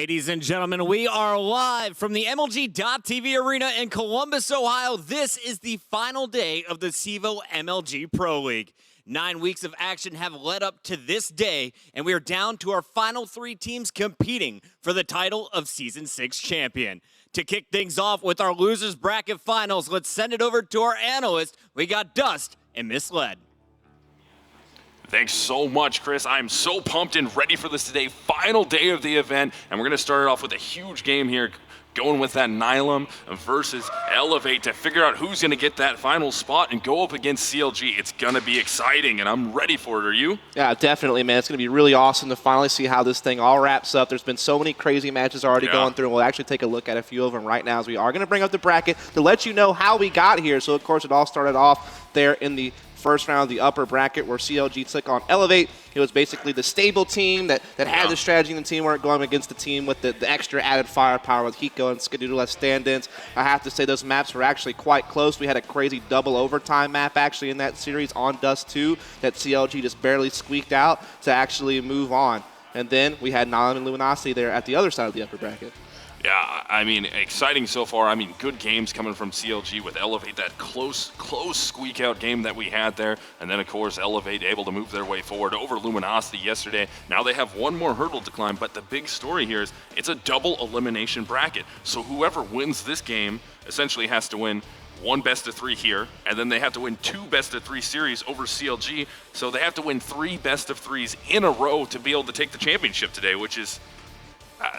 Ladies and gentlemen, we are live from the MLG.TV arena in Columbus, Ohio. This is the final day of the CEVO MLG Pro League. 9 weeks of action have led up to this day, and we are down to our final 3 teams competing for the title of Season 6 champion. To kick things off with our losers bracket finals, let's send it over to our analyst. We got Dust and Misled. Thanks so much, Chris. I'm so pumped and ready for this today. Final day of the event, and we're going to start it off with a huge game here, going with that Nihilum versus Elevate to figure out who's going to get that final spot and go up against CLG. It's going to be exciting, and I'm ready for it. Are you? Yeah, definitely, man. It's going to be really awesome to finally see how this thing all wraps up. There's been so many crazy matches already going through, and we'll actually take a look at a few of them right now as we are going to bring up the bracket to let you know how we got here. So, of course, it all started off there in the first round of the upper bracket where CLG took on Elevate. It was basically the stable team that had the strategy and the teamwork going against the team with the extra added firepower with Hiko and Skadoodle as stand-ins. I have to say those maps were actually quite close. We had a crazy double overtime map actually in that series on Dust 2 that CLG just barely squeaked out to actually move on. And then we had Nihilum and Luminosity there at the other side of the upper bracket. Yeah, I mean, exciting so far. I mean, good games coming from CLG with Elevate, that close squeak-out game that we had there. And then, of course, Elevate able to move their way forward over Luminosity yesterday. Now they have one more hurdle to climb, but the big story here is it's a double elimination bracket. So whoever wins this game essentially has to win 1 best-of-3 here, and then they have to win 2 best-of-3 series over CLG. So they have to win 3 best-of-3s in a row to be able to take the championship today, which is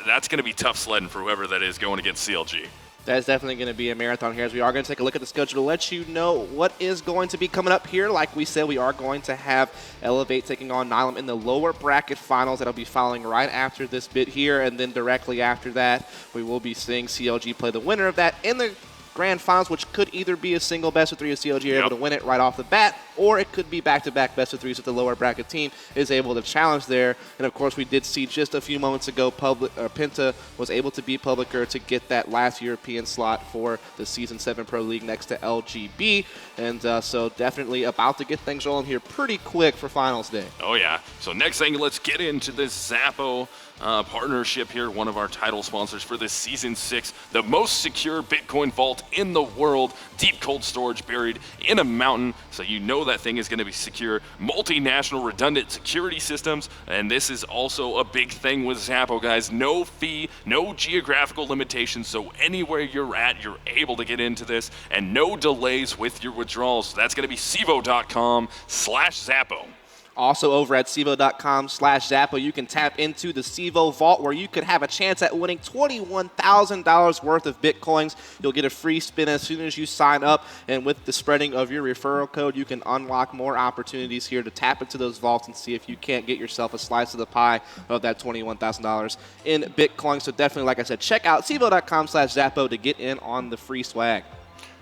that's going to be tough sledding for whoever that is going against CLG. That's definitely going to be a marathon here as we are going to take a look at the schedule to let you know what is going to be coming up here. Like we said, we are going to have Elevate taking on Nihilum in the lower bracket finals. That'll be following right after this bit here, and then directly after that, we will be seeing CLG play the winner of that in the grand finals, which could either be a single best-of-3 if CLG are able to win it right off the bat, or it could be back-to-back best-of-3s if the lower bracket team is able to challenge there. And, of course, we did see just a few moments ago Penta was able to beat Publicer to get that last European slot for the Season 7 Pro League next to LGB. And so definitely about to get things rolling here pretty quick for finals day. Oh, yeah. So next thing, let's get into this Zappo partnership here, one of our title sponsors for this Season 6, the most secure Bitcoin vault in the world, deep cold storage buried in a mountain, so you know that thing is going to be secure, multinational redundant security systems, and this is also a big thing with Zappo, guys. No fee, no geographical limitations, so anywhere you're at, you're able to get into this, and no delays with your withdrawals. So that's going to be CEVO.com/Zappo. Also over at CEVO.com/Zappo, you can tap into the CEVO Vault where you could have a chance at winning $21,000 worth of Bitcoins. You'll get a free spin as soon as you sign up, and with the spreading of your referral code, you can unlock more opportunities here to tap into those vaults and see if you can't get yourself a slice of the pie of that $21,000 in Bitcoin. So definitely, like I said, check out CEVO.com/Zappo to get in on the free swag.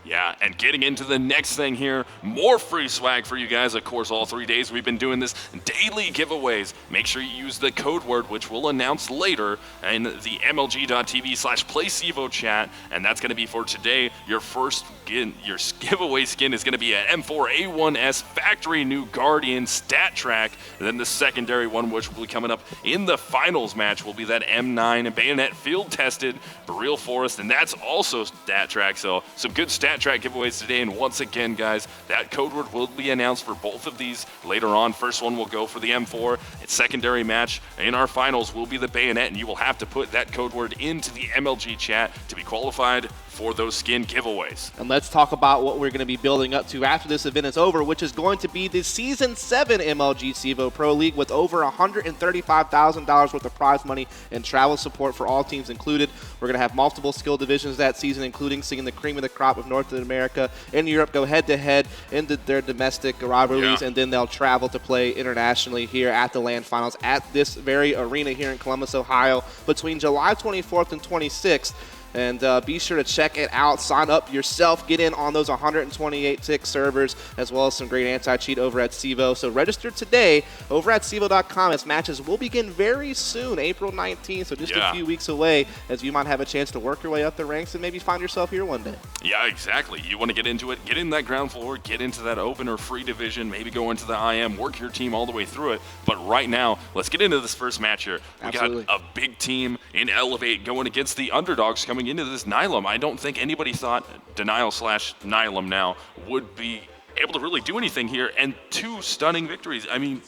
Yeah, and getting into the next thing here, more free swag for you guys. Of course, all 3 days we've been doing this daily giveaways. Make sure you use the code word, which we'll announce later, in the MLG.TV/PlayCEVO chat, and that's going to be for today. Your first your giveaway skin is going to be an M4A1S factory new Guardian stat track, and then the secondary one, which will be coming up in the finals match, will be that M9 and Bayonet field tested Real Forest, and that's also stat track. So some good stat track giveaways today, and once again, guys, that code word will be announced for both of these later on. First one will go for the M4. Its secondary match in our finals will be the Bayonet, and you will have to put that code word into the MLG chat to be qualified for those skin giveaways. And let's talk about what we're going to be building up to after this event is over, which is going to be the Season 7 MLG CEVO Pro League with over $135,000 worth of prize money and travel support for all teams included. We're going to have multiple skill divisions that season, including seeing the cream of the crop of North America and Europe go head-to-head into their domestic rivalries, and then they'll travel to play internationally here at the LAN Finals at this very arena here in Columbus, Ohio, between July 24th and 26th. And be sure to check it out. Sign up yourself. Get in on those 128 tick servers, as well as some great anti-cheat over at CEVO. So register today over at CEVO.com, as matches will begin very soon, April 19th. So just a few weeks away, as you might have a chance to work your way up the ranks and maybe find yourself here one day. Yeah, exactly. You want to get into it, get in that ground floor, get into that open or free division, maybe go into the IM, work your team all the way through it. But right now, let's get into this first match here. We got a big team in Elevate going against the underdogs coming into this Nihilum. I don't think anybody thought Denial/Nihilum now would be able to really do anything here, and 2 stunning victories. I mean,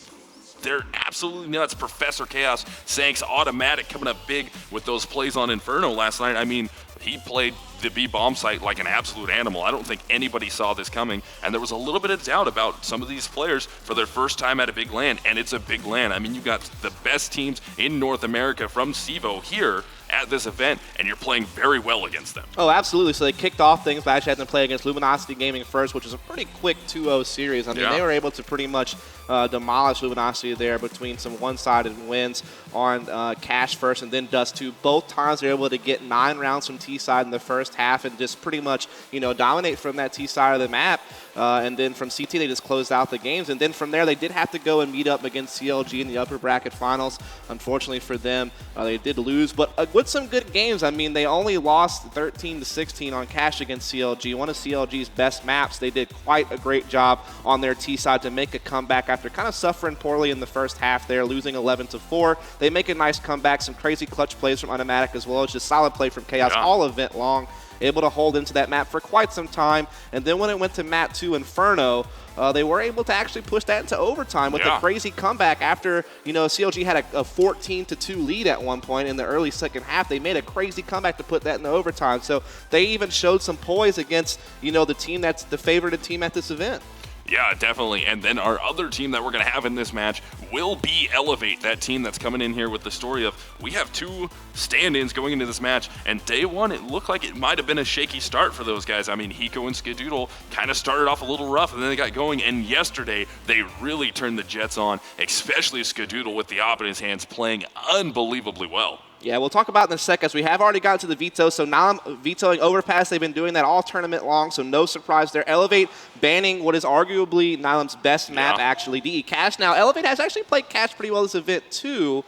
they're absolutely nuts. Professor Chaos, Sanks automatic coming up big with those plays on Inferno last night. I mean, he played the B-bomb site like an absolute animal. I don't think anybody saw this coming, and there was a little bit of doubt about some of these players for their first time at a big LAN, and it's a big LAN. I mean, you got the best teams in North America from CEVO here at this event, and you're playing very well against them. Oh, absolutely. So they kicked off things by actually having to play against Luminosity Gaming first, which is a pretty quick 2-0 series. I mean, they were able to pretty much demolish Luminosity there between some one-sided wins on Cash first and then Dust 2. Both times they were able to get 9 rounds from T-side in the first half and just pretty much, dominate from that T-side of the map. And then from CT, they just closed out the games. And then from there, they did have to go and meet up against CLG in the upper bracket finals. Unfortunately for them, they did lose. But with some good games, I mean, they only lost 13-16 on Cash against CLG, one of CLG's best maps. They did quite a great job on their T-side to make a comeback after kind of suffering poorly in the first half there, losing 11-4. They make a nice comeback, some crazy clutch plays from Automatic, as well as just solid play from Chaos all event long. Able to hold into that map for quite some time. And then when it went to map 2, Inferno, they were able to actually push that into overtime with a crazy comeback after, CLG had a 14-2 lead at one point in the early second half. They made a crazy comeback to put that into overtime. So they even showed some poise against, the team that's the favored team at this event. Yeah, definitely. And then our other team that we're going to have in this match will be Elevate, that team that's coming in here with the story of we have 2 stand-ins going into this match. And day one, it looked like it might have been a shaky start for those guys. I mean, Hiko and Skadoodle kind of started off a little rough, and then they got going. And yesterday, they really turned the Jets on, especially Skadoodle with the op in his hands, playing unbelievably well. Yeah, we'll talk about it in a sec, as we have already gotten to the veto. So Nihilum vetoing Overpass. They've been doing that all tournament long, so no surprise there. Elevate banning what is arguably Nihilum's best map, actually, DE Cash. Now, Elevate has actually played Cash pretty well this event, too.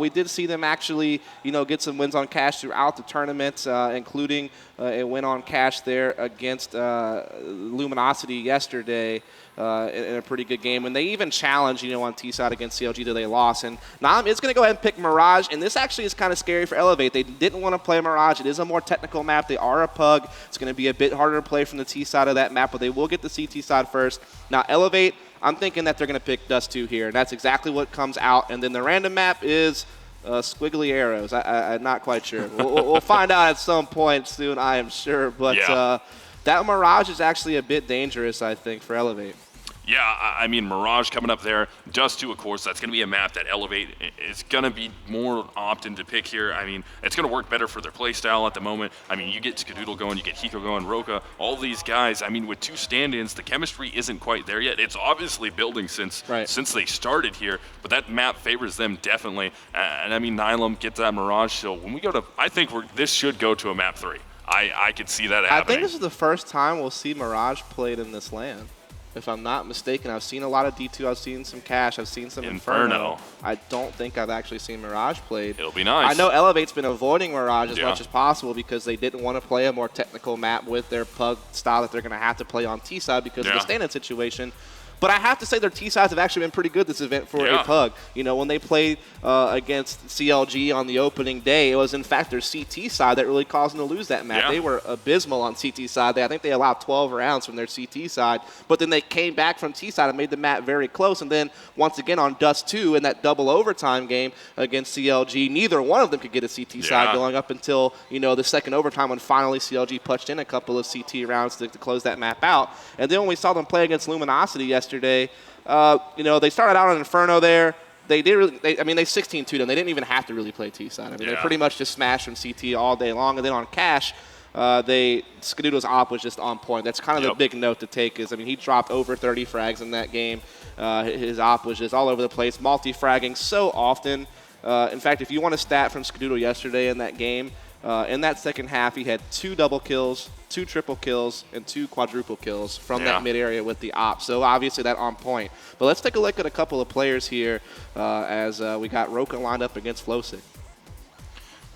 We did see them actually, get some wins on Cash throughout the tournament, including a win on Cash there against Luminosity yesterday in a pretty good game. And they even challenged, on T-side against CLG that they lost. And Nihilum is going to go ahead and pick Mirage, and this actually is kind of scary for Elevate. They didn't want to play Mirage. It is a more technical map. They are a pug. It's going to be a bit harder to play from the T-side of that map, but they will get the CT side first. Now, Elevate, I'm thinking that they're going to pick Dust 2 here, and that's exactly what comes out. And then the random map is squiggly arrows. I'm not quite sure. We'll find out at some point soon, I am sure. But that Mirage is actually a bit dangerous, I think, for Elevate. Yeah, I mean, Mirage coming up there. Dust 2, of course, that's going to be a map that Elevate is going to be more opted to pick here. I mean, it's going to work better for their play style at the moment. I mean, you get Skadoodle going, you get Hiko going, Roka, all these guys. I mean, with 2 stand-ins, the chemistry isn't quite there yet. It's obviously building since they started here, but that map favors them definitely. And I mean, Nihilum gets that Mirage. So when we go to, I think this should go to a map 3. I could see that happening. I think this is the first time we'll see Mirage played in this LAN. If I'm not mistaken, I've seen a lot of D2, I've seen some Cash, I've seen some Inferno. I don't think I've actually seen Mirage played. It'll be nice. I know Elevate's been avoiding Mirage as much as possible because they didn't want to play a more technical map with their pug style that they're going to have to play on T-side because of the stand-in situation. But I have to say their T-sides have actually been pretty good this event for a pug. When they played against CLG on the opening day, it was in fact their CT side that really caused them to lose that match. They were abysmal on CT side. I think they allowed 12 rounds from their CT side, but then they came back from T side and made the map very close. And then once again on Dust 2 in that double overtime game against CLG, neither one of them could get a CT side going up until the second overtime when finally CLG punched in a couple of CT rounds to close that map out. And then when we saw them play against Luminosity yesterday, they started out on Inferno there. They 16-2'd them. They didn't even have to really play T-side. I mean, they pretty much just smashed from CT all day long. And then on Cash, Skadoodle's op was just on point. That's kind of the big note to take is, he dropped over 30 frags in that game. His op was just all over the place, multi-fragging so often. In fact, if you want a stat from Skadoodle yesterday in that game, In that second half, he had 2 double kills, 2 triple kills, and 2 quadruple kills from that mid area with the op. So obviously that on point. But let's take a look at a couple of players here as we got Roka lined up against Flowsick.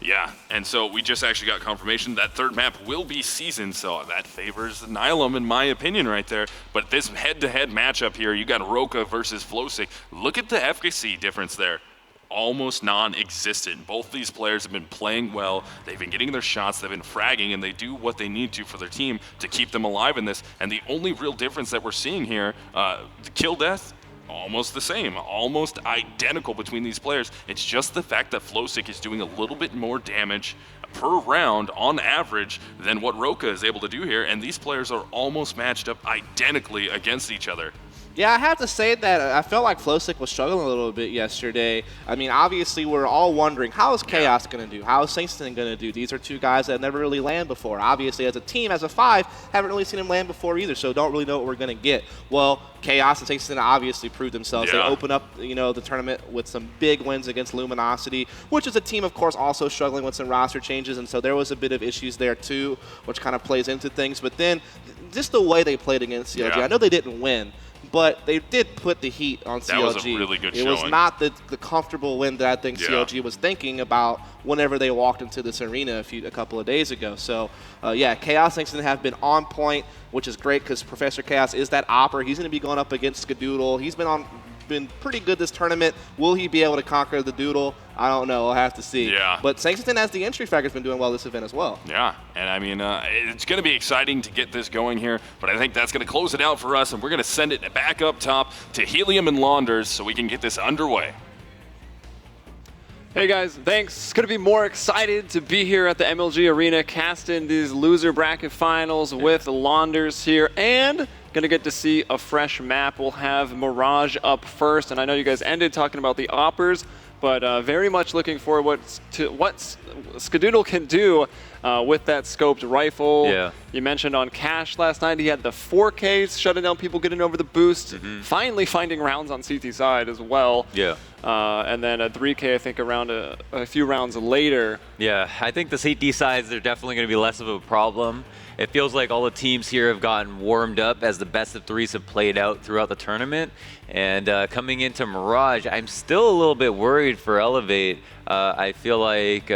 Yeah, and so we just actually got confirmation that third map will be seasoned, so that favors Nihilum in my opinion right there. But this head-to-head matchup here, you got Roka versus Flowsick. Look at the efficacy difference there. Almost non-existent. Both these players have been playing well. They've been getting their shots, they've been fragging, and they do what they need to for their team to keep them alive in this. And the only real difference that we're seeing here, the kill death, almost the same, almost identical between these players. It's just the fact that Flowsick is doing a little bit more damage per round on average than what Roka is able to do here, and these players are almost matched up identically against each other. Yeah, I have to say that I felt like Flowsick was struggling a little bit yesterday. I mean, obviously, we're all wondering, how is Chaos going to do? How is Saintston going to do? These are 2 guys that have never really landed before. Obviously, as a team, as a 5, haven't really seen them land before either, so don't really know what we're going to get. Well, Chaos and Saintston obviously proved themselves. They open up, the tournament with some big wins against Luminosity, which is a team, of course, also struggling with some roster changes, and so there was a bit of issues there, too, which kind of plays into things. But then, just the way they played against CLG, I know they didn't win, but they did put the heat on CLG. That was a really good showing. It was not the comfortable win that I think CLG was thinking about whenever they walked into this arena a couple of days ago. So, Chaos and Saintston have been on point, which is great because Professor Chaos is that opper. He's going to be going up against Skadoodle. He's been pretty good this tournament. Will he be able to conquer the Doodle? I don't know. I'll have to see. Yeah. But Saintston as the entry factor has been doing well this event as well. Yeah, and I mean, it's going to be exciting to get this going here, but I think that's going to close it out for us, and we're going to send it back up top to Helium and Launders so we can get this underway. Hey guys, thanks. Couldn't be more excited to be here at the MLG Arena, casting these loser bracket finals with Launders here, and gonna get to see a fresh map. We'll have Mirage up first, and I know you guys ended talking about the Oppers, but very much looking forward to what Skadoodle can do with that scoped rifle. Yeah. You mentioned on Cash last night, he had the 4Ks, shutting down people getting over the boost, finally finding rounds on CT side as well. Yeah. And then a 3K, I think, around a few rounds later. Yeah, I think the CT sides are definitely going to be less of a problem. It feels like all the teams here have gotten warmed up as the best of 3s have played out throughout the tournament. And coming into Mirage, I'm still a little bit worried for Elevate. I feel like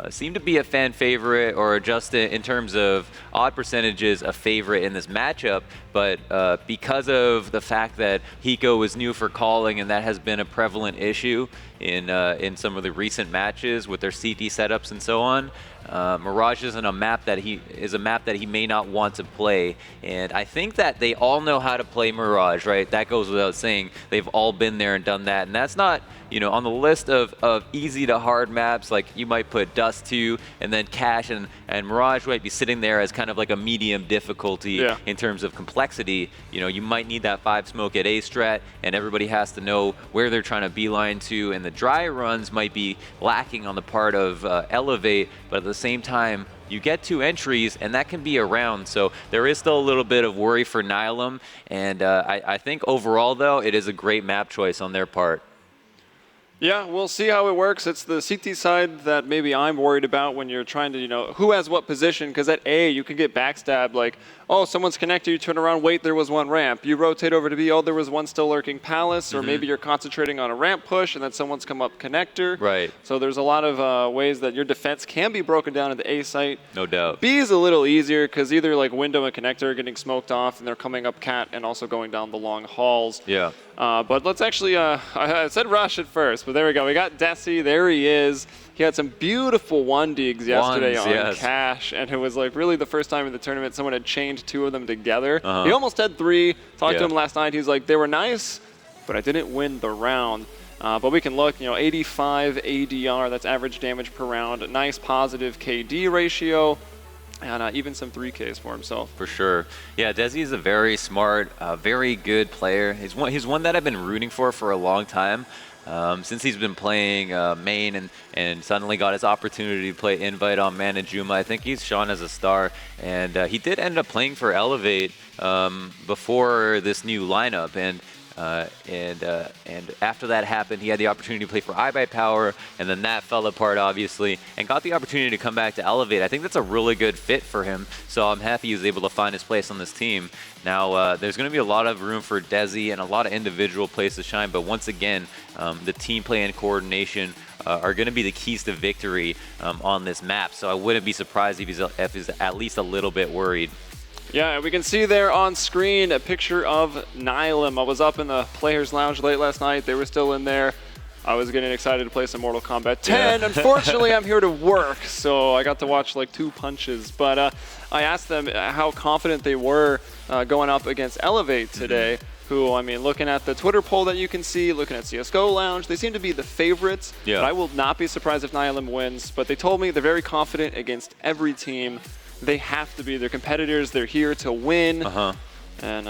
seem to be a fan favorite, or just in terms of odd percentages, a favorite in this matchup. But because of the fact that Hiko is new for calling, and that has been a prevalent issue in some of the recent matches with their CT setups and so on, Mirage isn't a map that he may not want to play. And I think that they all know how to play Mirage, right? That goes without saying. They've all been there and done that, and that's not, on the list of easy to hard maps. Like, you might put Dust 2 and then Cash, and Mirage might be sitting there as kind of like a medium difficulty in terms of complexity. You might need that 5 smoke at A strat, and everybody has to know where they're trying to beeline to, and the dry runs might be lacking on the part of Elevate, but at the same time, you get 2 entries, and that can be a round. So there is still a little bit of worry for Nihilum, and I think overall, though, it is a great map choice on their part. Yeah, we'll see how it works. It's the CT side that maybe I'm worried about when you're trying to, who has what position, because at A, you can get backstabbed, like, oh, someone's connected, you turn around, wait, there was one ramp. You rotate over to B, oh, there was one still lurking palace, or maybe you're concentrating on a ramp push, and then someone's come up connector. Right. So there's a lot of ways that your defense can be broken down at the A site. No doubt. B is a little easier, because either like window and connector are getting smoked off, and they're coming up cat and also going down the long halls. Yeah. But let's actually, I said rush at first, but there we go. We got Desi, there he is. He had some beautiful 1-digs yesterday on Cash, and it was like really the first time in the tournament someone had chained 2 of them together. He almost had 3. Talked to him last night. He's like, they were nice, but I didn't win the round. But we can look, 85 ADR, that's average damage per round. Nice positive KD ratio. And even some 3Ks for himself. For sure. Yeah, Desi is a very smart, very good player. He's one that I've been rooting for a long time. Since he's been playing main and suddenly got his opportunity to play Invite on Manajuma, I think he's shone as a star. And he did end up playing for Elevate before this new lineup. And And after that happened, he had the opportunity to play for iBuyPower, and then that fell apart, obviously, and got the opportunity to come back to Elevate. I think that's a really good fit for him, so I'm happy he was able to find his place on this team. Now, there's going to be a lot of room for Desi and a lot of individual plays to shine, but once again, the team play and coordination are going to be the keys to victory on this map, so I wouldn't be surprised if he's at least a little bit worried. Yeah, we can see there on screen a picture of Nihilum. I was up in the Players Lounge late last night. They were still in there. I was getting excited to play some Mortal Kombat 10. Yeah. Unfortunately, I'm here to work, so I got to watch like 2 punches. But I asked them how confident they were going up against Elevate today, who, I mean, looking at the Twitter poll that you can see, looking at CSGO Lounge, they seem to be the favorites. Yeah. But I will not be surprised if Nihilum wins. But they told me they're very confident against every team. They have to be. They're competitors. They're here to win. And,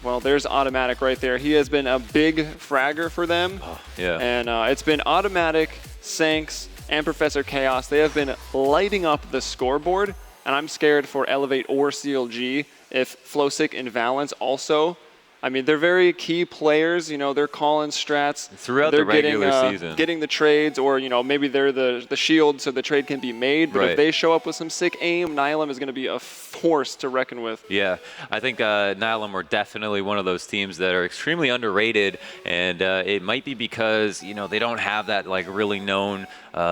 well, there's Automatic right there. He has been a big fragger for them. And it's been Automatic, Sanks, and Professor Chaos. They have been lighting up the scoreboard. And I'm scared for Elevate or CLG if Flowsick and Valence also. I mean, they're very key players. You know, they're calling strats throughout the regular season, getting the trades, or you know, maybe they're the shield, so the trade can be made. But if they show up with some sick aim, Nihilum is going to be a force to reckon with. Yeah, I think Nihilum are definitely one of those teams that are extremely underrated, and it might be because you know they don't have that like really known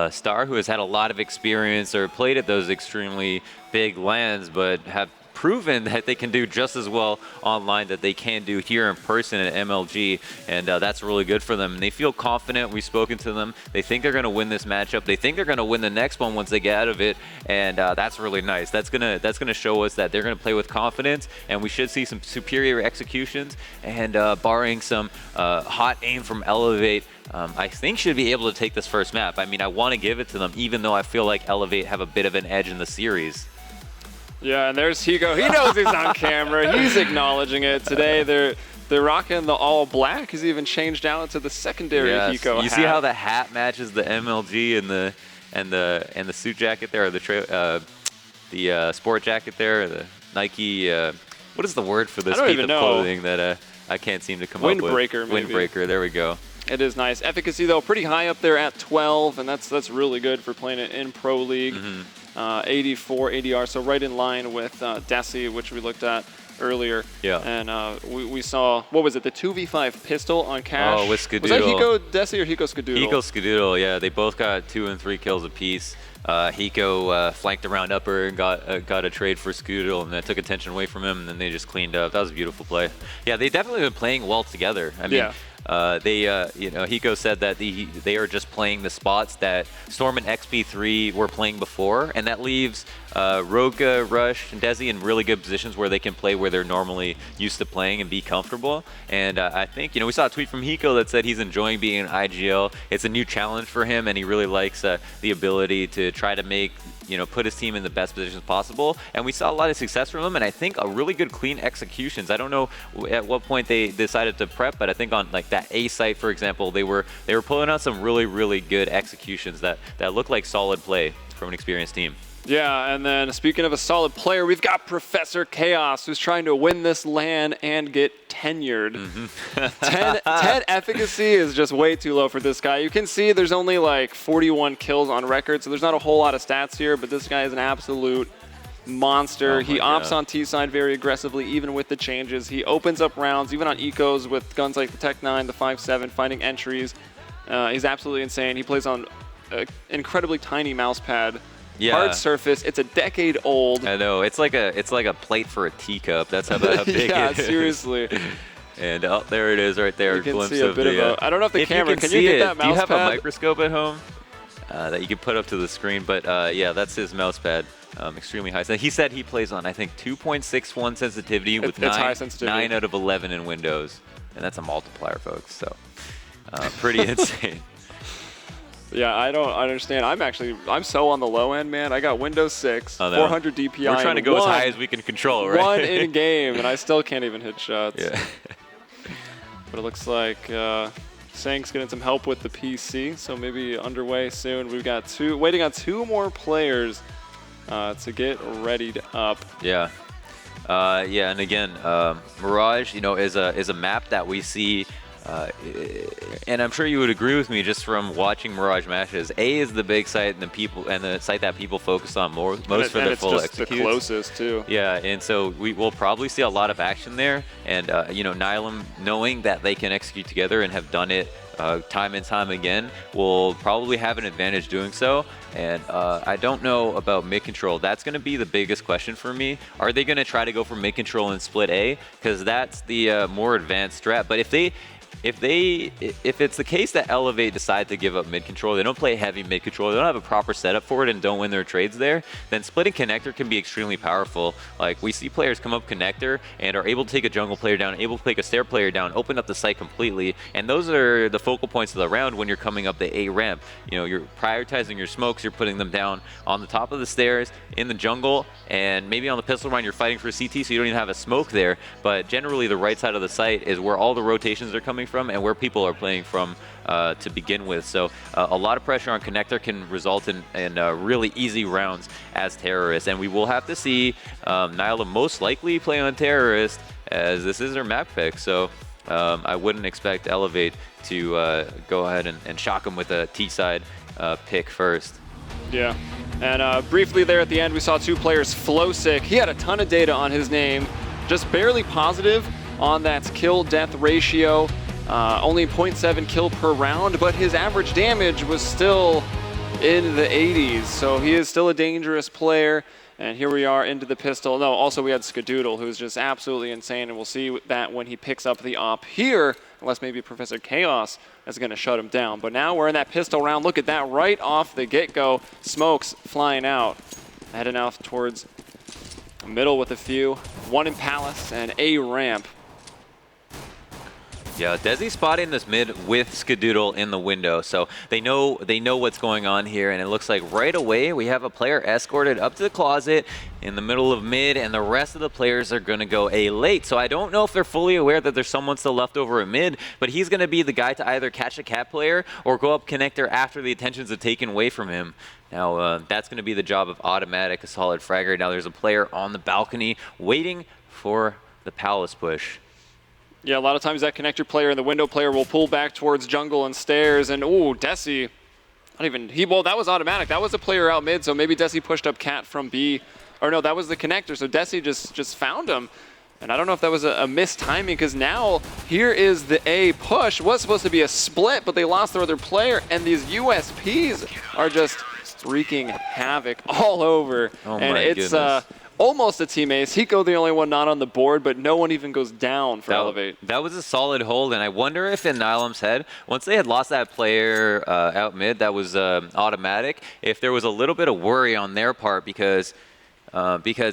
star who has had a lot of experience or played at those extremely big lands, but have proven that they can do just as well online that they can do here in person at MLG, and that's really good for them. And they feel confident. We've spoken to them. They think they're going to win this matchup. They think they're going to win the next one once they get out of it, and that's really nice. That's gonna show us that they're going to play with confidence, and we should see some superior executions. And barring some hot aim from Elevate, I think should be able to take this first map. I mean, I want to give it to them, even though I feel like Elevate have a bit of an edge in the series. Yeah, and there's Hiko. He knows he's on camera. He's acknowledging it. Today they're rocking the all black. He's even changed out to the secondary Hiko hat. You see how the hat matches the MLG and the suit jacket there, or the sport jacket there, or the Nike. What is the word for this piece of clothing that I can't seem to come up with? Windbreaker, maybe. Windbreaker. There we go. It is nice. Efficacy though, pretty high up there at 12, and that's really good for playing it in Pro League. 84 ADR, so right in line with Desi, which we looked at earlier. Yeah. And we saw, what was it, the 2v5 pistol on Cash? Oh, with Skadoodle. Was that Hiko Desi or Hiko Skadoodle? Hiko Skadoodle, yeah. They both got 2 and 3 kills apiece. Hiko flanked around upper and got a trade for Skadoodle, and that took attention away from him, and then they just cleaned up. That was a beautiful play. Yeah, they definitely been playing well together. I mean, Hiko said that they are just playing the spots that Storm and XP3 were playing before, and that leaves Roga, Rush, and Desi in really good positions where they can play where they're normally used to playing and be comfortable. And I think, we saw a tweet from Hiko that said he's enjoying being in IGL. It's a new challenge for him, and he really likes the ability to try to make, put his team in the best positions possible. And we saw a lot of success from him, and I think a really good clean executions. I don't know at what point they decided to prep, but I think on like that A site, for example, they were pulling out some really, really good executions that look like solid play from an experienced team. Yeah, and then speaking of a solid player, we've got Professor Chaos, who's trying to win this LAN and get tenured. 10 efficacy is just way too low for this guy. You can see there's only like 41 kills on record, so there's not a whole lot of stats here, but this guy is an absolute monster. He opts on T-side very aggressively, even with the changes. He opens up rounds, even on ecos with guns like the Tech 9, the 5.7, finding entries. He's absolutely insane. He plays on an incredibly tiny mouse pad. Yeah. Hard surface. It's a decade old. I know. It's like a plate for a teacup. That's how big it is. Yeah, seriously. And there it is right there. You can see a bit of a... I don't know if the camera... Can you get that mouse pad? Do you have a microscope at home that you can put up to the screen? But yeah, that's his mouse pad. Extremely high. So he said he plays on, I think, 2.61 sensitivity with 9 out of 11 in Windows. And that's a multiplier, folks. So pretty insane. Yeah, I don't understand. I'm so on the low end, man. I got Windows 6, 400 DPI. We're trying to go as high as we can control, right? One in game, and I still can't even hit shots. Yeah. But it looks like Sang's getting some help with the PC, so maybe underway soon. We've got waiting on 2 more players to get readied up. Yeah. Yeah, and again, Mirage, is a map that we see and I'm sure you would agree with me just from watching Mirage matches. A is the big site and the site that people focus on most for their full executes. The closest too. Yeah, and so we will probably see a lot of action there. And you know, Nihilum, knowing that they can execute together and have done it time and time again, will probably have an advantage doing so. And I don't know about mid control. That's going to be the biggest question for me. Are they going to try to go for mid control and split A? Because that's the more advanced strat. But if it's the case that Elevate decide to give up mid control, they don't play heavy mid control, they don't have a proper setup for it and don't win their trades there, then splitting connector can be extremely powerful. Like, we see players come up connector and are able to take a jungle player down, able to take a stair player down, open up the site completely, and those are the focal points of the round when you're coming up the A ramp. You know, you're prioritizing your smokes, you're putting them down on the top of the stairs, in the jungle, and maybe on the pistol round you're fighting for CT, so you don't even have a smoke there, but generally the right side of the site is where all the rotations are coming from and where people are playing from to begin with. So a lot of pressure on connector can result in really easy rounds as terrorists, and we will have to see Nihilum most likely play on terrorist, as this is their map pick. So I wouldn't expect Elevate to go ahead and shock them with a T-side pick first. Yeah, and briefly there at the end we saw two players. Flowsick, he had a ton of data on his name, just barely positive on that kill-death ratio. Only 0.7 kill per round, but his average damage was still in the 80s, so he is still a dangerous player. And here we are into the pistol. No, also we had Skadoodle, who's just absolutely insane, and we'll see that when he picks up the op here, unless maybe Professor Chaos is going to shut him down. But now we're in that pistol round. Look at that right off the get-go. Smokes flying out, heading out towards the middle with a few. One in Palace and a ramp. Yeah, Desi spotting this mid with Skadoodle in the window, so they know what's going on here, and it looks like right away we have a player escorted up to the closet in the middle of mid, and the rest of the players are going to go A late. So I don't know if they're fully aware that there's someone still left over at mid, but he's going to be the guy to either catch a cat player or go up connector after the attentions are taken away from him. Now, that's going to be the job of Automatic, a solid fragger. Now there's a player on the balcony waiting for the Palace push. Yeah, a lot of times that connector player and the window player will pull back towards jungle and stairs, and ooh, Desi, well, that was Automatic. That was a player out mid, so maybe Desi pushed up Cat from B. Or no, that was the connector, so Desi just found him. And I don't know if that was a missed timing, because now here is the A push. Was supposed to be a split, but they lost their other player, and these USPs are just wreaking havoc all over. Oh and my it's goodness. Almost a team ace. Hiko the only one not on the board, but no one even goes down for Elevate. That was a solid hold, and I wonder if in Nihilum's head, once they had lost that player out mid that was Automatic, if there was a little bit of worry on their part because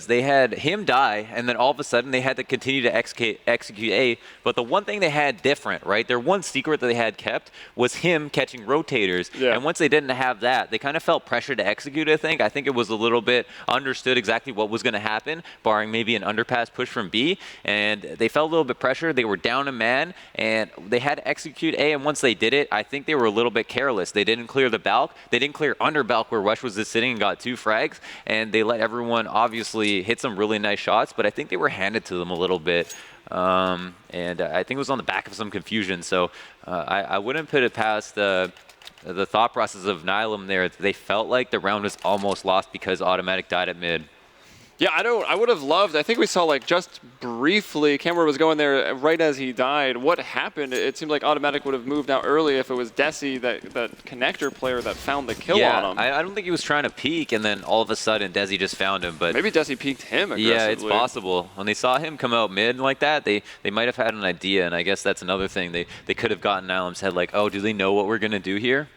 they had him die, and then all of a sudden they had to continue to execute A. But the one thing they had different, right? Their one secret that they had kept was him catching rotators. Yeah. And once they didn't have that, they kind of felt pressure to execute, I think. I think it was a little bit understood exactly what was going to happen, barring maybe an underpass push from B. And they felt a little bit pressure. They were down a man, and they had to execute A. And once they did it, I think they were a little bit careless. They didn't clear the balk. They didn't clear under balk where Rush was just sitting and got 2 frags. And they let everyone obviously hit some really nice shots, but I think they were handed to them a little bit. And I think it was on the back of some confusion. So I wouldn't put it past the thought process of Nihilum there. They felt like the round was almost lost because Automatic died at mid. Yeah, I would have loved, I think we saw like just briefly, camera was going there right as he died. What happened? It seemed like Automatic would have moved out early if it was Desi, that connector player that found the kill on him. I don't think he was trying to peek, and then all of a sudden Desi just found him. But maybe Desi peeked him aggressively. Yeah, it's possible. When they saw him come out mid like that, they might have had an idea, and I guess that's another thing. They could have gotten Nihilum's head like, oh, do they know what we're going to do here?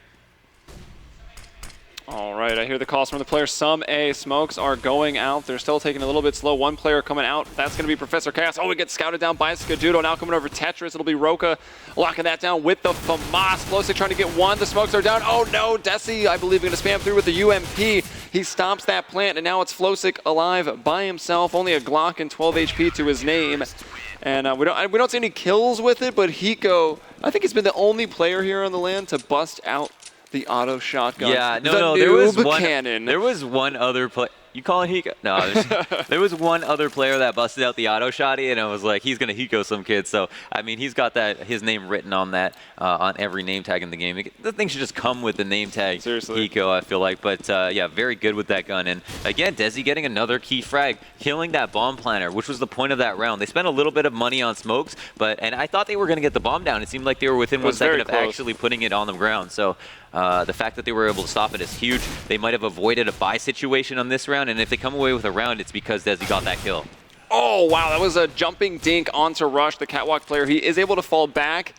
All right, I hear the calls from the players. Some A smokes are going out. They're still taking a little bit slow. One player coming out. That's going to be Professor Chaos. Oh, we get scouted down by Skadoodle. Now coming over Tetris. It'll be Roka locking that down with the FAMAS. Flowsick trying to get one. The smokes are down. Oh, no. Desi, I believe, going to spam through with the UMP. He stomps that plant, and now it's Flowsick alive by himself. Only a Glock and 12 HP to his name. And we don't see any kills with it, but Hiko, I think he's been the only player here on the land to bust out the auto shotgun. Yeah, no, there was one cannon. There was one other play. you calling Hiko? No, there was one other player that busted out the auto shotty, and I was like, he's going to Hiko some kid. So, I mean, he's got his name written on that, on every name tag in the game. The thing should just come with the name tag. Seriously. Hiko, I feel like. But, yeah, very good with that gun. And, again, Desi getting another key frag, killing that bomb planter, which was the point of that round. They spent a little bit of money on smokes, and I thought they were going to get the bomb down. It seemed like they were within 1 second of actually putting it on the ground. So, the fact that they were able to stop it is huge. They might have avoided a buy situation on this round, and if they come away with a round, it's because Desi got that kill. Oh, wow, that was a jumping dink onto Rush, the catwalk player. He is able to fall back,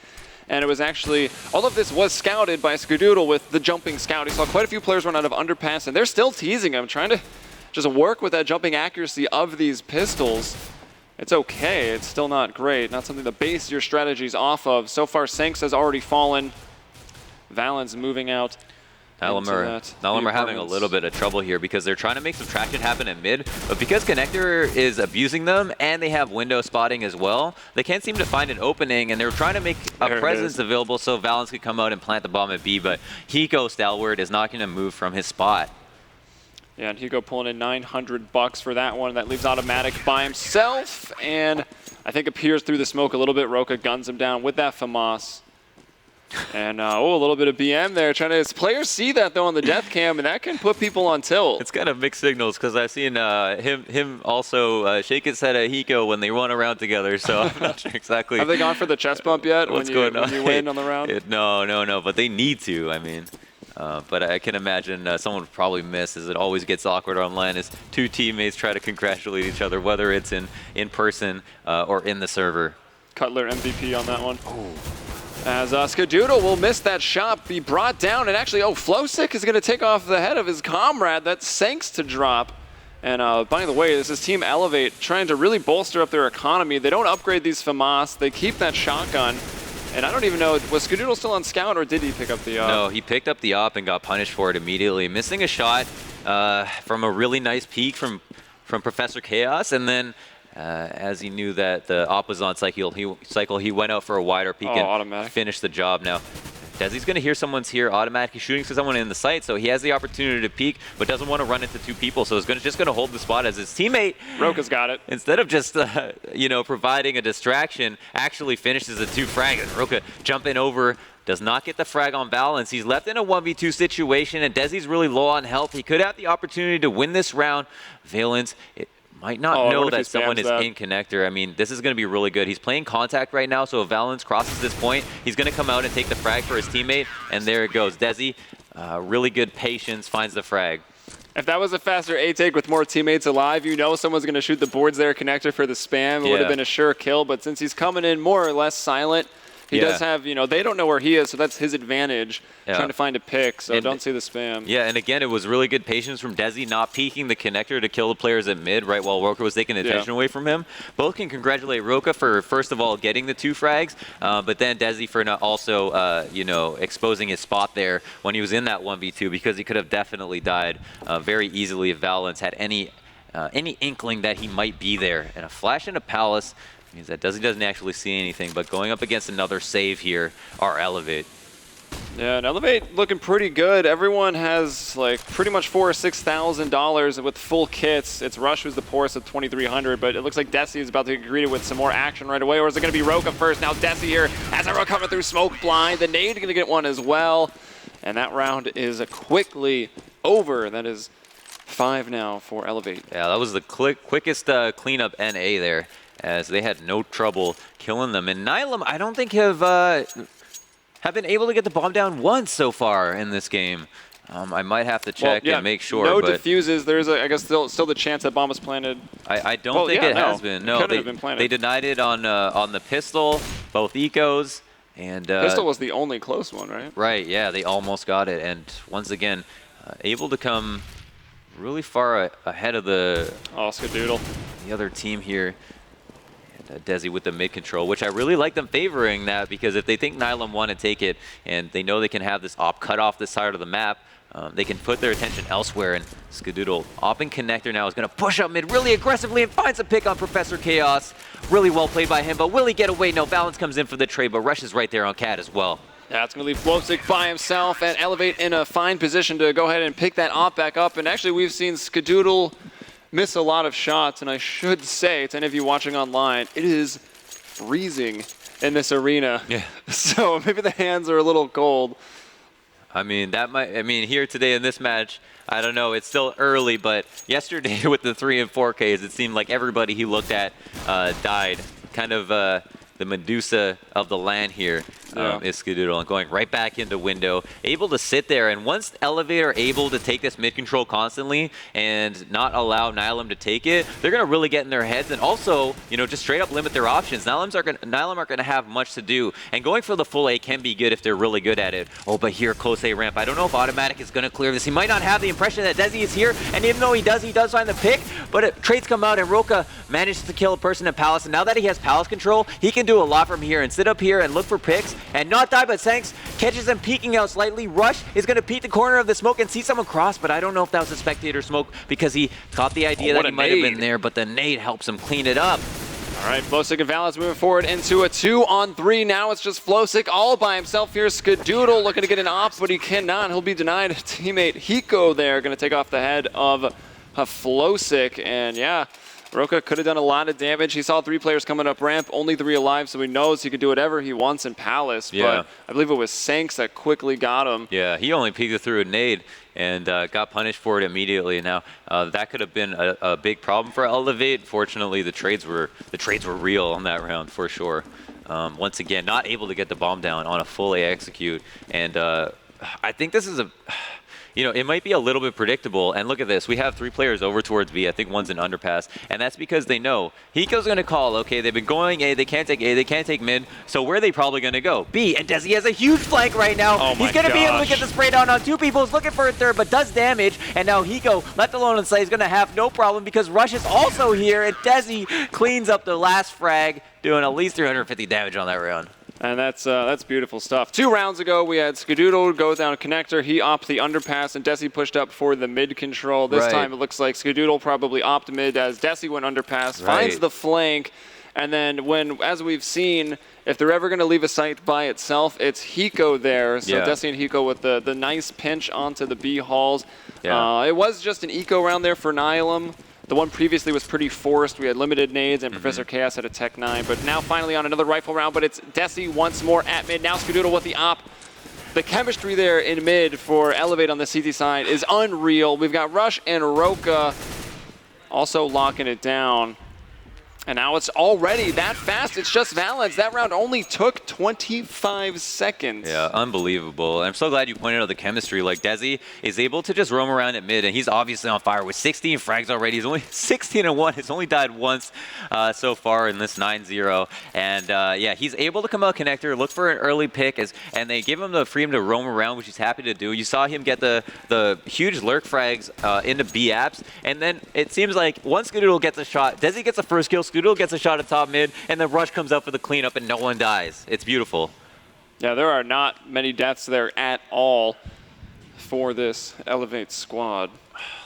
and it was actually, all of this was scouted by Skadoodle with the jumping scout. He saw quite a few players run out of underpass, and they're still teasing him, trying to just work with that jumping accuracy of these pistols. It's okay, it's still not great, not something to base your strategies off of. So far, Sinks has already fallen. Valen's moving out. Nihilum are having a little bit of trouble here because they're trying to make subtraction happen at mid, but because Connector is abusing them and they have window spotting as well, they can't seem to find an opening, and they're trying to make a presence available so Valens could come out and plant the bomb at B, but Hiko Stalwart is not going to move from his spot. Yeah, and Hiko pulling in $900 for that one. That leaves Automatic by himself, and I think appears through the smoke a little bit. Roka guns him down with that FAMAS. And, a little bit of BM there. Players see that, though, on the death cam, and that can put people on tilt. It's kind of mixed signals, because I've seen him also shake his head at Hiko when they run around together, so I'm not sure exactly. Have they gone for the chest bump yet when you win on the round? No, but they need to, I mean. But I can imagine someone would probably miss, as it always gets awkward online, as two teammates try to congratulate each other, whether it's in person or in the server. Cutler MVP on that one. As Skadoodle will miss that shot, be brought down, and actually, Flowsick is going to take off the head of his comrade. That Sinks to drop. And by the way, this is Team Elevate trying to really bolster up their economy. They don't upgrade these FAMAS. They keep that shotgun. And I don't even know, was Skadoodle still on scout, or did he pick up the op? No, he picked up the op and got punished for it immediately, missing a shot from a really nice peek from Professor Chaos, and then as he knew that the op was on cycle, he went out for a wider peek and finished the job. Now, Desi's going to hear someone's here automatically shooting to someone in the site, so he has the opportunity to peek, but doesn't want to run into two people, so he's just going to hold the spot as his teammate. Roka's got it. Instead of just, providing a distraction, actually finishes a 2 frag. And Roka jumping over, does not get the frag on Valens. He's left in a 1v2 situation, and Desi's really low on health. He could have the opportunity to win this round. Valens might not know that someone is in connector. I mean, this is going to be really good. He's playing contact right now, so if Valens crosses this point, he's going to come out and take the frag for his teammate, and there it goes. Desi, really good patience, finds the frag. If that was a faster A-take with more teammates alive, someone's going to shoot the boards there, connector for the spam. It would have been a sure kill, but since he's coming in more or less silent, he does have, they don't know where he is, so that's his advantage, trying to find a pick, so don't see the spam. Yeah, and again, it was really good patience from Desi, not peeking the connector to kill the players at mid, right, while Roka was taking attention away from him. Both can congratulate Roka for, first of all, getting the 2 frags, but then Desi for not also, exposing his spot there when he was in that 1v2, because he could have definitely died very easily if Valens had any inkling that he might be there. And a flash into Palace means that Desi doesn't actually see anything, but going up against another save here are Elevate. Yeah, and Elevate looking pretty good. Everyone has pretty much $4,000 or $6,000 with full kits. It's Rush who's the poorest at $2,300, but it looks like Desi is about to get greeted with some more action right away, or is it going to be Roka first? Now Desi here has everyone coming through smoke blind. The nade going to get one as well, and that round is quickly over. That is 5 now for Elevate. Yeah, that was the quickest cleanup NA there, as they had no trouble killing them. And Nihilum, I don't think have been able to get the bomb down once so far in this game. I might have to check and make sure. No diffuses. There's, I guess, still the chance that bomb was planted. I don't think it has been. No, they denied it on the pistol, both ecos. And pistol was the only close one, right? Right, yeah, they almost got it. And once again, able to come really far ahead of the other team here. Desi with the mid control, which I really like them favoring that, because if they think Nihilum want to take it and they know they can have this op cut off this side of the map, they can put their attention elsewhere. And Skadoodle, op and connector now, is going to push up mid really aggressively and finds a pick on Professor Chaos. Really well played by him, but will he get away? No, Valens comes in for the trade, but Rush is right there on Cat as well. Yeah, it's going to leave Flosick by himself and Elevate in a fine position to go ahead and pick that op back up. And actually, we've seen Skadoodle miss a lot of shots. And I should say, to any of you watching online, it is freezing in this arena. Yeah. So maybe the hands are a little cold. I mean, here today in this match, I don't know, it's still early, but yesterday with the 3 and 4Ks, it seemed like everybody he looked at died. Kind of the Medusa of the LAN here is Skadoodle, and going right back into window, able to sit there, and once Elevate are able to take this mid control constantly and not allow Nihilum to take it, they're going to really get in their heads and also, you know, just straight up limit their options. Nihilum aren't going to have much to do, and going for the full A can be good if they're really good at it. Oh, but here, close A ramp. I don't know if Automatic is going to clear this. He might not have the impression that Desi is here, and even though he does find the pick, but trades come out, and Roka manages to kill a person in Palace, and now that he has Palace control, he can do a lot from here and sit up here and look for picks and not die, but Sanks catches him peeking out slightly. Rush is going to peek the corner of the smoke and see someone cross, but I don't know if that was a spectator smoke because he caught the idea that he might have been there, but the nade helps him clean it up. All right, Flosick and Valens moving forward into a 2-on-3. Now it's just Flosick all by himself here. Skadoodle looking to get an op, but he cannot. He'll be denied. Teammate Hiko there going to take off the head of Flosick, and yeah, Roka could have done a lot of damage. He saw 3 players coming up ramp, only 3 alive, so he knows he can do whatever he wants in Palace. Yeah. But I believe it was Sanks that quickly got him. Yeah, he only peeked through a nade and got punished for it immediately. Now that could have been a big problem for Elevate. Fortunately, the trades were real on that round for sure. Once again, not able to get the bomb down on a full A execute, and I think this is a. You know, it might be a little bit predictable, and look at this. We have 3 players over towards B. I think one's an underpass, and that's because they know Hiko's going to call, okay, they've been going A, they can't take A, they can't take mid, so where are they probably going to go? B, and Desi has a huge flank right now. Oh He's going to be able to get the spray down on 2 people. He's looking for a third, but does damage, and now Hiko, left alone in sight, is going to have no problem because Rush is also here, and Desi cleans up the last frag, doing at least 350 damage on that round. And that's beautiful stuff. 2 rounds ago, we had Skadoodle go down connector. He opted the underpass, and Desi pushed up for the mid control. This time, it looks like Skadoodle probably opted mid as Desi went underpass, finds the flank, and then as we've seen, if they're ever going to leave a site by itself, it's Hiko there. So Desi and Hiko with the nice pinch onto the B halls. Yeah. It was just an eco round there for Nihilum. The one previously was pretty forced. We had limited nades, and Professor Chaos had a Tech 9. But now finally on another rifle round, but it's Desi once more at mid. Now Skadoodle with the op. The chemistry there in mid for Elevate on the CT side is unreal. We've got Rush and Roka also locking it down. And now it's already that fast. It's just Valens. That round only took 25 seconds. Yeah, unbelievable. I'm so glad you pointed out the chemistry. Like, Desi is able to just roam around at mid, and he's obviously on fire with 16 frags already. He's only 16-1. He's only died once so far in this 9-0. And, yeah, he's able to come out connector, look for an early pick, and they give him the freedom to roam around, which he's happy to do. You saw him get the huge lurk frags into B apps, and then it seems like once Skadoodle gets a shot, Desi gets the first kill, Skadoodle gets a shot at top mid, and then Rush comes out for the cleanup, and no one dies. It's beautiful. Yeah, there are not many deaths there at all for this Elevate squad.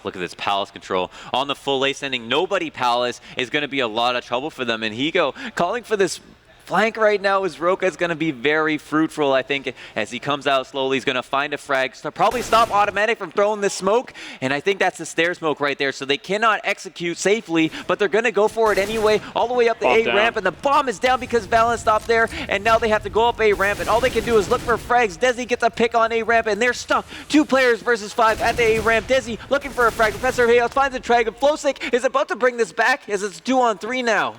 Look at this Palace control. On the full A sending nobody Palace is going to be a lot of trouble for them, and Hiko calling for this flank right now is Roka is going to be very fruitful, I think, as he comes out slowly. He's going to find a frag, so probably stop Automatic from throwing this smoke, and I think that's the stair smoke right there, so they cannot execute safely, but they're going to go for it anyway, all the way up the A ramp, and the bomb is down because Valens stopped there, and now they have to go up A ramp, and all they can do is look for frags. Desi gets a pick on A ramp, and they're stuck. 2 players versus 5 at the A ramp. Desi looking for a frag. Professor Chaos finds a trag, and Flosick is about to bring this back as it's 2-on-3 now.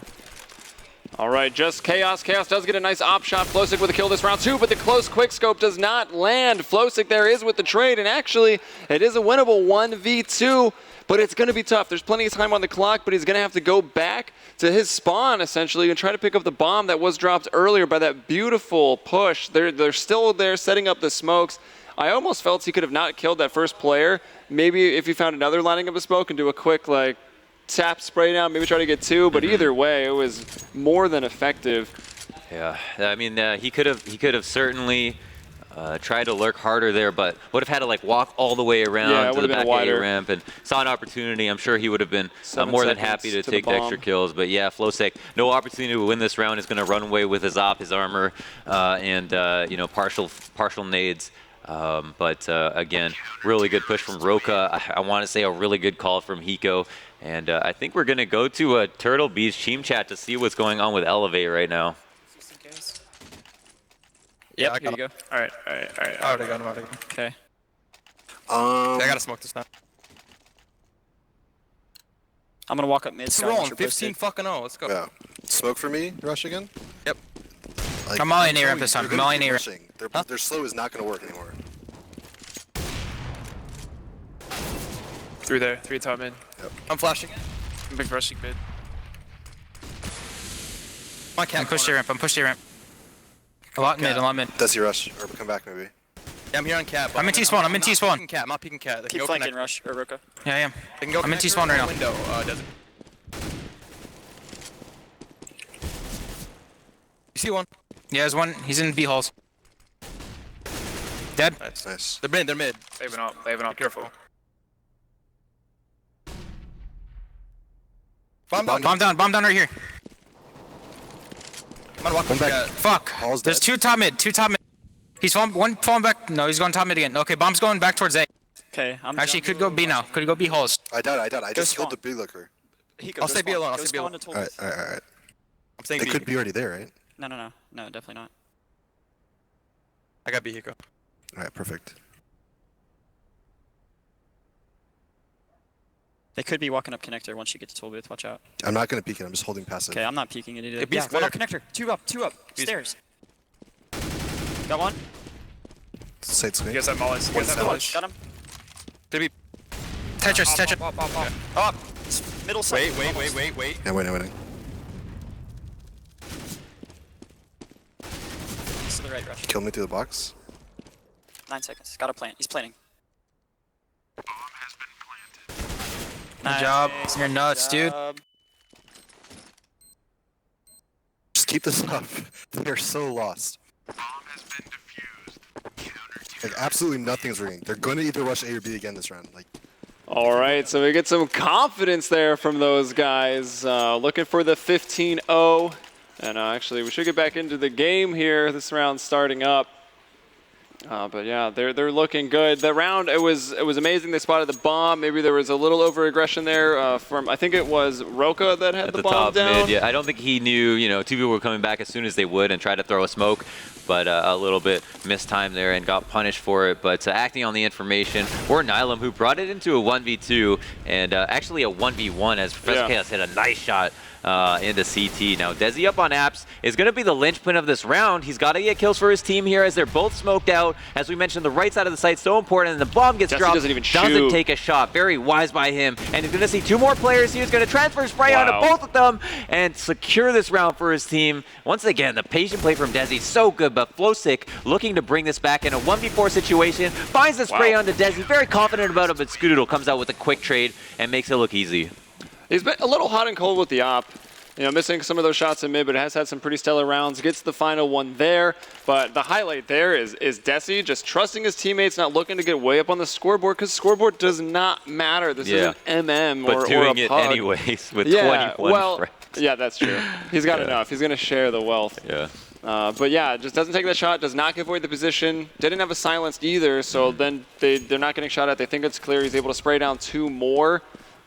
All right, just Chaos. Chaos does get a nice op shot. Flosick with a kill this round too, but the close quickscope does not land. Flosick there is with the trade, and actually, it is a winnable 1v2, but it's going to be tough. There's plenty of time on the clock, but he's going to have to go back to his spawn, essentially, and try to pick up the bomb that was dropped earlier by that beautiful push. They're still there setting up the smokes. I almost felt he could have not killed that first player. Maybe if he found another lining up the smoke and do a quick, like, tap spray down, maybe try to get 2, but either way, it was more than effective. Yeah, I mean, he could have certainly tried to lurk harder there, but would have had to like walk all the way around to the back A ramp, and saw an opportunity. I'm sure he would have been more than happy to take the extra kills. But yeah, Flowsec, no opportunity to win this round. Is going to run away with his op, his armor, and you know, partial nades. Again, really good push from Roka. I want to say a really good call from Hiko. And I think we're going to go to Turtle Beach team chat to see what's going on with Elevate right now. Yep, here you go. Alright. I already got him. Okay. I gotta smoke this now. I'm gonna walk up mid. It's rolling. 15 fucking 0. Let's go. Yeah. Smoke for me, rush again? Yep. Like, I'm all in A-ramp this time. I'm all in A-ramp. Their slow is not gonna work anymore. Through there. 3 top mid. Yep. I'm flashing. I'm big rushing mid. My cat. I'm pushed A-ramp. I'm pushed A-ramp. A lot mid. Does he rush or come back maybe? Yeah, I'm here on cat. I'm in T-spawn. I'm in T-spawn. I'm not peeking cat. Keep flanking rush or Roka. Yeah, I am. They can go I'm in T-spawn right now. Window, does it. You see one? Yeah, there's one. He's in B halls. Dead. Nice. They're mid. They've up. Careful. Bomb down right here. I'm gonna walk back. Fuck. Hall's There's dead. 2 top mid. He's one falling back. No, he's going top mid again. Okay, bomb's going back towards A. Okay, I'm Actually, could go B now. Could go B halls. I died. I just spawn. killed the B looker. I'll stay B alone. I'll stay B alone. Alright. I'm staying They B. could be already there, right? No, definitely not. I got B, Hiko. Alright, perfect. They could be walking up connector once you get to toll booth. Watch out. I'm not gonna peek it, I'm just holding passive. Okay, I'm not peeking it either. Hey, B's Yeah, one up clear. connector. Two up. Stairs. Got one. Side swing. have mollies. Got him. Could be. Tetris. Up. Middle side. Wait. Yeah, winning. To the right rush. Kill me through the box. 9 seconds. Got a plant. He's planting. Good job. You're nuts, dude. Just keep this up. They're so lost. Like, absolutely nothing's ringing. They're going to either rush A or B again this round. Like, All right, so we get some confidence there from those guys. Looking for the 15-0. And actually, we should get back into the game here. This round starting up. But yeah, they're looking good. The round, it was amazing. They spotted the bomb. Maybe there was a little over-aggression there from, I think it was Roka that had the bomb top down. mid, yeah. I don't think he knew, you know, two people were coming back as soon as they would and tried to throw a smoke, but a little bit missed time there and got punished for it. But acting on the information, or Nihilum, who brought it into a 1v2 and actually a 1v1 as Professor Chaos hit a nice shot into CT. Now, Desi up on apps is going to be the linchpin of this round. He's got to get kills for his team here as they're both smoked out. As we mentioned, the right side of the site so important, and the bomb gets dropped. Doesn't take a shot. Very wise by him. And he's going to see two more players. He's going to transfer spray onto both of them and secure this round for his team. Once again, the patient play from Desi so good, but Flowsick looking to bring this back in a 1v4 situation. Finds the spray onto Desi. Very confident about it, but Scoodoodle comes out with a quick trade and makes it look easy. He's been a little hot and cold with the op. You know, missing some of those shots in mid, but has had some pretty stellar rounds. Gets the final one there. But the highlight there is Desi just trusting his teammates, not looking to get way up on the scoreboard, because scoreboard does not matter. This is an MM but or doing a it pug. anyways with 21 frags. Yeah, that's true. He's got enough. He's going to share the wealth. Yeah. But yeah, just doesn't take that shot, does not give away the position. Didn't have a silenced either, so then they're not getting shot at. They think it's clear. He's able to spray down two more.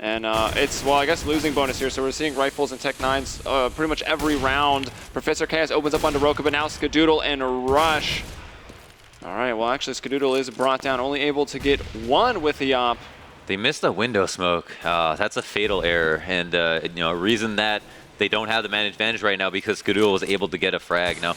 And it's, well, I guess losing bonus here, so we're seeing rifles and Tech 9s pretty much every round. Professor Chaos opens up onto Roka, but now Skadoodle and Rush. All right, well, actually, Skadoodle is brought down, only able to get one with the op. They missed a window smoke. That's a fatal error, and you know, a reason that they don't have the man advantage right now because Skadoodle was able to get a frag. Now,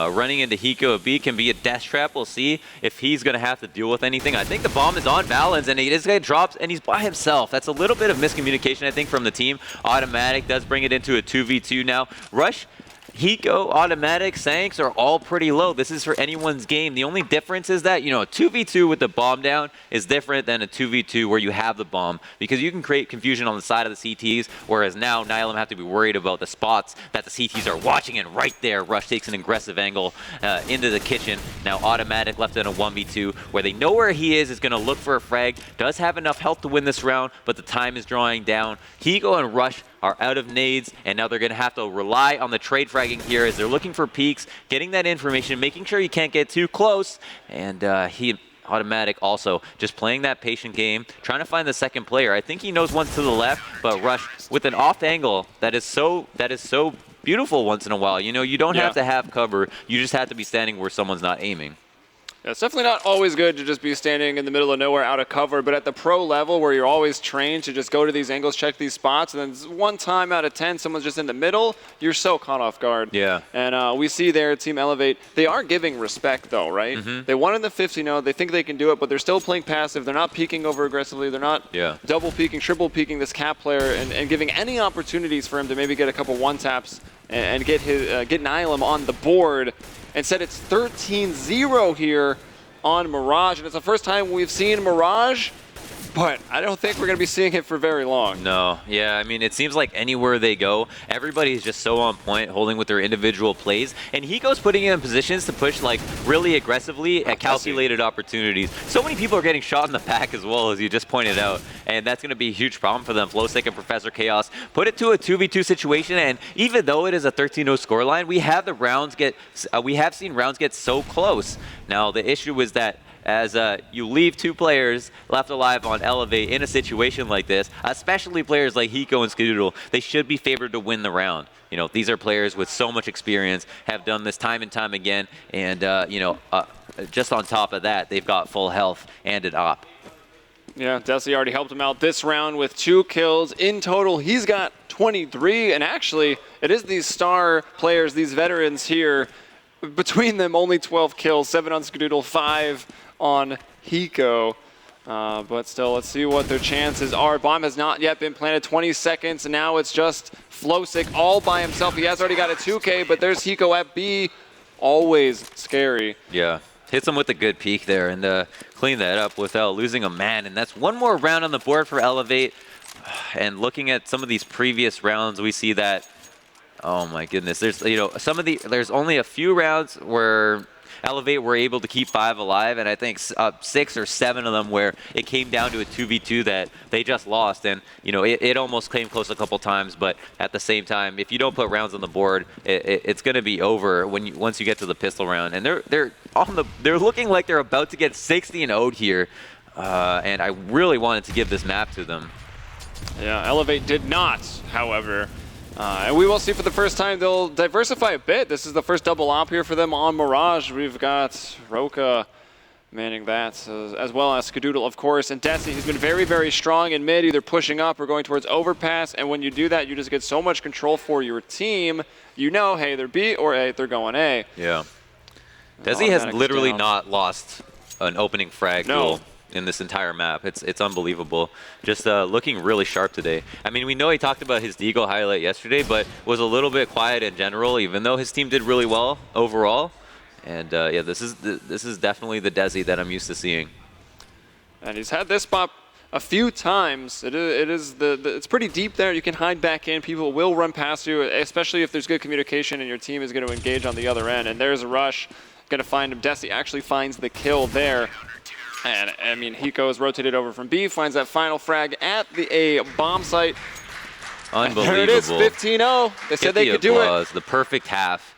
running into Hiko, a B can be a death trap. We'll see if he's going to have to deal with anything. I think the bomb is on balance, and this guy drops, and he's by himself. That's a little bit of miscommunication, I think, from the team. Automatic does bring it into a 2v2 now. Rush Hiko, Automatic, Sanks are all pretty low. This is for anyone's game. The only difference is that, you know, a 2v2 with the bomb down is different than a 2v2 where you have the bomb, because you can create confusion on the side of the CTs, whereas now Nihilum have to be worried about the spots that the CTs are watching, and right there, Rush takes an aggressive angle into the kitchen. Now Automatic left in a 1v2 where they know where he is going to look for a frag, does have enough health to win this round, but the time is drawing down. Hiko and Rush are out of nades, and now they're going to have to rely on the trade fragging here as they're looking for peaks, getting that information, making sure you can't get too close, and Automatic also just playing that patient game, trying to find the second player. I think he knows one's to the left, but Rush with an off angle that is so beautiful once in a while. You know, you don't have to have cover, you just have to be standing where someone's not aiming. Yeah, it's definitely not always good to just be standing in the middle of nowhere out of cover, but at the pro level where you're always trained to just go to these angles, check these spots, and then 1 time out of 10 someone's just in the middle, you're so caught off guard. Yeah. And we see there Team Elevate, they are giving respect though, right? They won in the 50-0, they think they can do it, but they're still playing passive, they're not peeking over aggressively, they're not double peeking, triple peeking this cap player and giving any opportunities for him to maybe get a couple one-taps and get Nihilum on the board. Instead, it's 13-0 here on Mirage, and it's the first time we've seen Mirage, but I don't think we're going to be seeing it for very long. No, yeah, I mean, it seems like anywhere they go, everybody is just so on point, holding with their individual plays, and Hiko's putting in positions to push, like, really aggressively at calculated opportunities. So many people are getting shot in the back as well, as you just pointed out, and that's going to be a huge problem for them. Flowstick and Professor Chaos put it to a 2v2 situation, and even though it is a 13-0 scoreline, we have seen rounds get so close. Now, the issue is that as you leave 2 players left alive on Elevate in a situation like this, especially players like Hiko and Skadoodle, they should be favored to win the round. You know, these are players with so much experience, have done this time and time again, and just on top of that, they've got full health and an op. Yeah, Desi already helped him out this round with 2 kills. In total, he's got 23, and actually, it is these star players, these veterans here, between them only 12 kills, 7 on Skadoodle, 5 on Hiko. But still, let's see what their chances are. Bomb has not yet been planted. 20 seconds, and now it's just Flowstick all by himself. He has already got a 2K, but there's Hiko at B. Always scary. Yeah, hits him with a good peek there and clean that up without losing a man. And that's 1 more round on the board for Elevate. And looking at some of these previous rounds, we see that, oh my goodness, there's there's only a few rounds where Elevate were able to keep 5 alive, and I think 6 or 7 of them where it came down to a 2v2 that they just lost, and you know it almost came close a couple times, but at the same time, if you don't put rounds on the board, it's going to be over once you get to the pistol round, and they're looking like they're about to get 60-0 here, and I really wanted to give this map to them. Yeah, Elevate did not, however. And we will see for the first time they'll diversify a bit. This is the first double op here for them on Mirage. We've got Roka manning that, as well as Skadoodle, of course. And Desi, who's been very, very strong in mid, either pushing up or going towards overpass. And when you do that, you just get so much control for your team. You know, hey, they're B, or A, they're going A. Yeah. Desi has literally not lost an opening frag duel in this entire map. It's unbelievable. Just looking really sharp today. I mean, we know he talked about his Deagle highlight yesterday, but was a little bit quiet in general, even though his team did really well overall. And yeah, this is definitely the Desi that I'm used to seeing. And he's had this spot a few times. It's pretty deep there. You can hide back in. People will run past you, especially if there's good communication and your team is going to engage on the other end. And there's a rush. Going to find him. Desi actually finds the kill there. And, I mean, Hiko is rotated over from B, finds that final frag at the A bomb site. Unbelievable. There it is, 15-0. They said they could do it. The perfect half.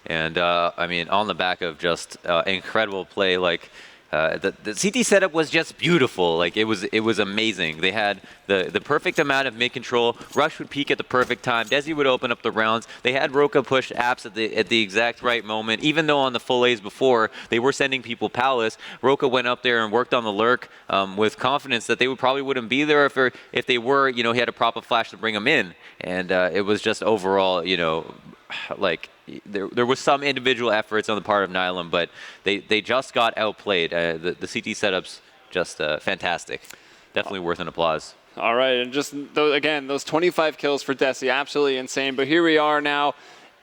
And, I mean, on the back of just incredible play, like, the CT setup was just beautiful. Like it was amazing. They had the perfect amount of mid control. Rush would peak at the perfect time. Desi would open up the rounds. They had Roka push apps at the exact right moment. Even though on the full A's before they were sending people Palace, Roka went up there and worked on the lurk with confidence that they probably wouldn't be there if they were. You know, he had a prop of flash to bring them in, and it was just overall, you know, like. There was some individual efforts on the part of Nihilum, but they just got outplayed. The CT setups just fantastic. Definitely worth an applause. All right, and just again, those 25 kills for Desi, absolutely insane. But here we are now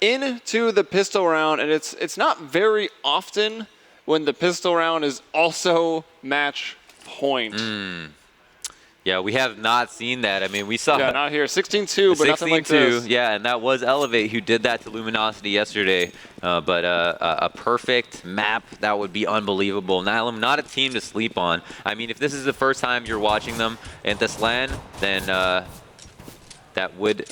into the pistol round, and it's not very often when the pistol round is also match point. Yeah, we have not seen that. I mean, we saw not here. 16-2, but nothing like this. Yeah, and that was Elevate who did that to Luminosity yesterday. But a perfect map, that would be unbelievable. Nihilum, not a team to sleep on. I mean, if this is the first time you're watching them in this LAN, then that would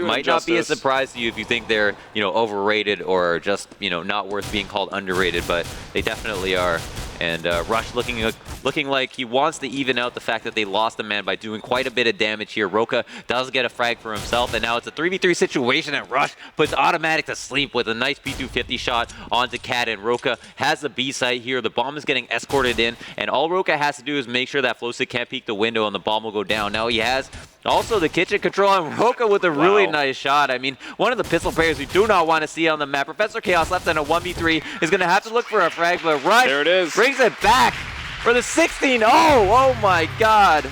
might not be a surprise to you if you think they're overrated or just not worth being called underrated, but they definitely are. And Rush looking like he wants to even out the fact that they lost a man by doing quite a bit of damage here. Roka does get a frag for himself, and now it's a 3v3 situation, and Rush puts Automatic to sleep with a nice P250 shot onto Cat, and Roka has the B site here. The bomb is getting escorted in, and all Roka has to do is make sure that Flowstick can't peek the window and the bomb will go down. Now he has also the kitchen control, and Roka with a really nice shot. I mean, one of the pistol players we do not want to see on the map. Professor Chaos left in a 1v3 is going to have to look for a frag, but Rush there it is. Brings it back for the 16-0. Oh my God.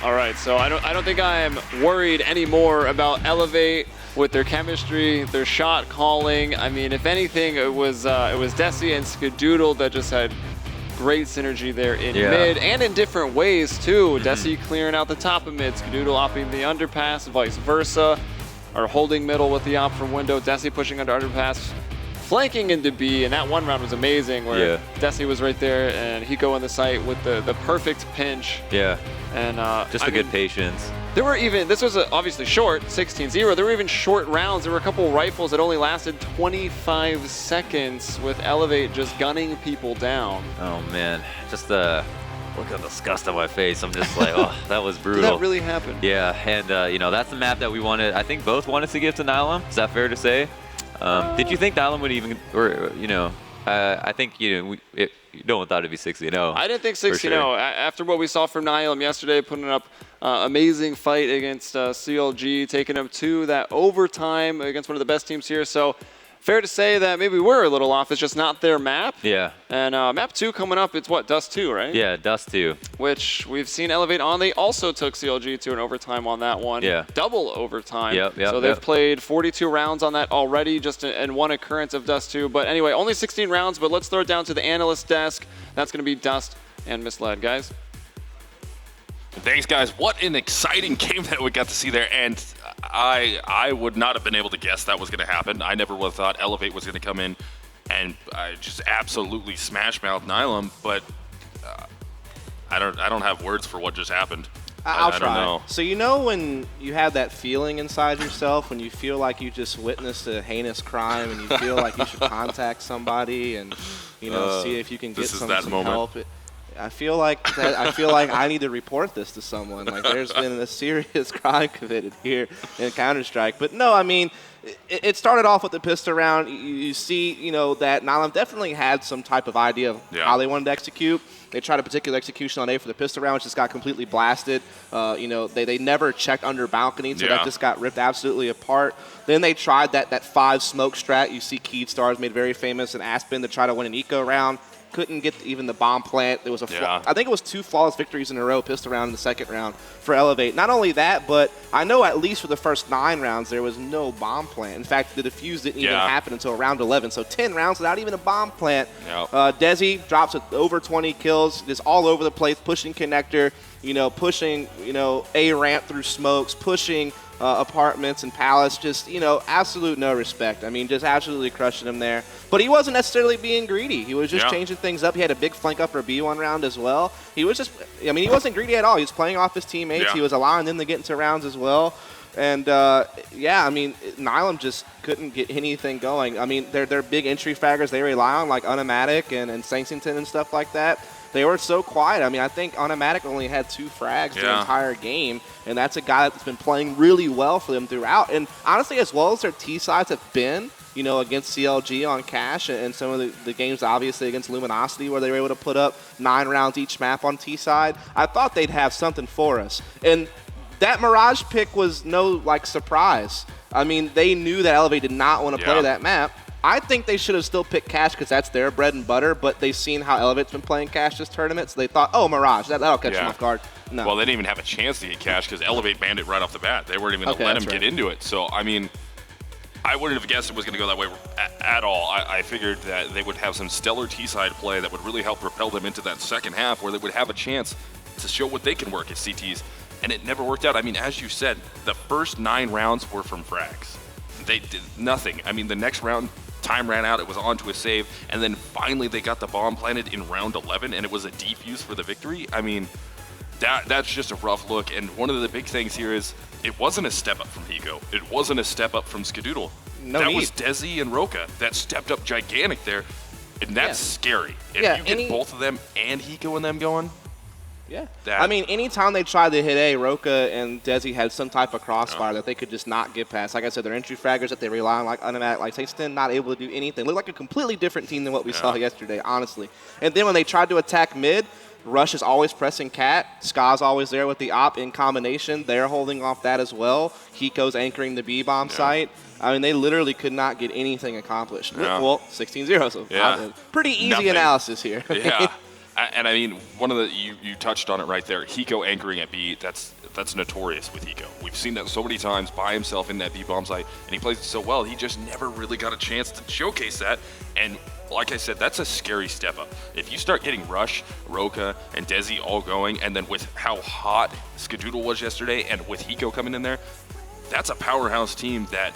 All right, so I don't think I am worried anymore about Elevate with their chemistry, their shot calling. I mean, if anything, it was Desi and Skadoodle that just had great synergy there in mid and in different ways too. Desi clearing out the top of mid, Skadoodle opping the underpass, vice versa, or holding middle with the op from window. Desi pushing under underpass, flanking into B, and that one round was amazing where Desi was right there and Hiko in the site with the perfect pinch. Yeah. And just a good patience. There were even, this was obviously short, 16-0. There were even short rounds. There were a couple rifles that only lasted 25 seconds with Elevate just gunning people down. Oh man, just the look at the disgust on my face. I'm just like, oh, that was brutal. Did that really happen? Yeah, and that's the map that we wanted. I think both wanted to give to Nihilum. Is that fair to say? Did you think Nihilum would even, or I think you don't thought it'd be 60-0. I didn't think 60-0. Sure. After what we saw from Nihilum yesterday, putting up amazing fight against CLG, taking them to that overtime against one of the best teams here. So fair to say that maybe we're a little off. It's just not their map. Yeah. And map 2 coming up, it's what, Dust 2, right? Yeah, Dust 2. Which we've seen Elevate on. They also took CLG to an overtime on that one. Yeah. Double overtime. Yep, so they've played 42 rounds on that already, just in one occurrence of Dust 2. But anyway, only 16 rounds, but let's throw it down to the analyst desk. That's going to be Dust and Misled, guys. Thanks, guys. What an exciting game that we got to see there, and I would not have been able to guess that was going to happen. I never would have thought Elevate was going to come in and just absolutely smash mouth Nihilum, but I don't have words for what just happened. I'll I try. don't know. So when you have that feeling inside yourself, when you feel like you just witnessed a heinous crime and you feel like you should contact somebody and see if you can get some help. I feel like I need to report this to someone. Like there's been a serious crime committed here in Counter-Strike. But no, I mean, it started off with the pistol round. You see, that Nihilum definitely had some type of idea of how they wanted to execute. They tried a particular execution on A for the pistol round, which just got completely blasted. They never checked under balcony, so that just got ripped absolutely apart. Then they tried that 5 smoke strat. You see Keed Stars made very famous in Aspen to try to win an eco round. Couldn't get even the bomb plant. There was I think it was 2 flawless victories in a row, pistol round in the second round for Elevate. Not only that, but I know at least for the first 9 rounds there was no bomb plant. In fact, the defuse didn't even happen until round 11. So 10 rounds without even a bomb plant. Desi drops over 20 kills, just all over the place, pushing connector, pushing, A ramp through smokes, pushing apartments and palace, just, absolute no respect. I mean, just absolutely crushing him there. But he wasn't necessarily being greedy. He was just changing things up. He had a big flank up for B1 round as well. He was just, he wasn't greedy at all. He was playing off his teammates. He was allowing them to get into rounds as well. And, Nihilum just couldn't get anything going. I mean, they're big entry fraggers they rely on, like Automatic and Sangsington and stuff like that. They were so quiet. I mean, I think Automatic only had 2 frags the entire game, and that's a guy that's been playing really well for them throughout. And honestly, as well as their T sides have been, against CLG on Cash and some of the games, obviously, against Luminosity, where they were able to put up 9 rounds each map on T side, I thought they'd have something for us. And that Mirage pick was no, surprise. I mean, they knew that Elevate did not want to play that map. I think they should have still picked Cash because that's their bread and butter, but they've seen how Elevate's been playing Cash this tournament, so they thought, oh, Mirage, that'll catch them off guard. No. Well, they didn't even have a chance to get Cash because Elevate banned it right off the bat. They weren't even going to let him get into it. So, I mean, I wouldn't have guessed it was going to go that way at all. I figured that they would have some stellar T-side play that would really help propel them into that second half where they would have a chance to show what they can work as CTs. And it never worked out. I mean, as you said, the first 9 rounds were from frags. They did nothing. I mean, the next round, time ran out, it was on to a save, and then finally they got the bomb planted in round 11, and it was a defuse for the victory. I mean, that's just a rough look, and one of the big things here is it wasn't a step up from Hiko. It wasn't a step up from Skadoodle. That was Desi and Roka that stepped up gigantic there, and that's scary. If you get both of them and Hiko and them going, I mean, anytime they tried to hit A, Roka and Desi had some type of crossfire that they could just not get past. Like I said, they're entry fraggers that they rely on, like automatic, like Satan, not able to do anything. Looked like a completely different team than what we saw yesterday, honestly. And then when they tried to attack mid, Rush is always pressing Cat. Ska's always there with the op in combination. They're holding off that as well. Hiko's anchoring the B-bomb site. I mean, they literally could not get anything accomplished. Well, 16-0, so pretty easy analysis here. And I mean, one of the you touched on it right there. Hiko anchoring at B, that's notorious with Hiko. We've seen that so many times by himself in that B bomb site, and he plays it so well. He just never really got a chance to showcase that. And like I said, that's a scary step up. If you start getting Rush, Roka, and Desi all going, and then with how hot Skadoodle was yesterday, and with Hiko coming in there, that's a powerhouse team that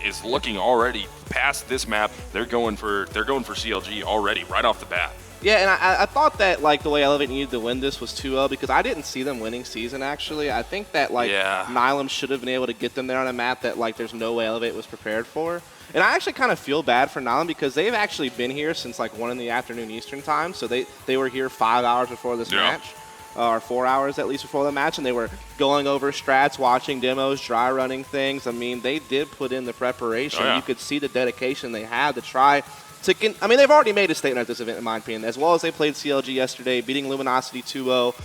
is looking already past this map. They're going for CLG already right off the bat. Yeah, and I thought that, like, the way Elevate needed to win this was 2-0 because I didn't see them winning season, actually. I think that, like, Nihilum should have been able to get them there on a map that, like, there's no way Elevate was prepared for. And I actually kind of feel bad for Nihilum because they've actually been here since, like, 1 in the afternoon Eastern time. So they were here 5 hours before this match, or 4 hours at least before the match, and they were going over strats, watching demos, dry running things. I mean, they did put in the preparation. You could see the dedication they had to try I mean, they've already made a statement at this event, in my opinion, as well as they played CLG yesterday, beating Luminosity 2-0,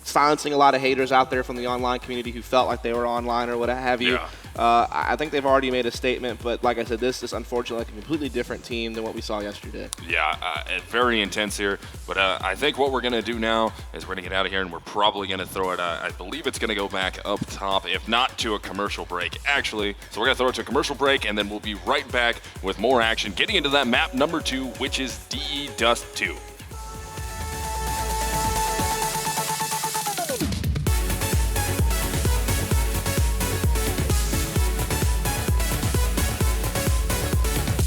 silencing a lot of haters out there from the online community who felt like they were online or what have you. I think they've already made a statement, but like I said, this is unfortunately a completely different team than what we saw yesterday. Very intense here, but I think what we're going to do now is we're going to get out of here, and we're probably going to throw it, I believe it's going to go back up top, if not to a commercial break, actually. So we're going to throw it to a commercial break, and then we'll be right back with more action, getting into that map number 2, which is DE Dust 2.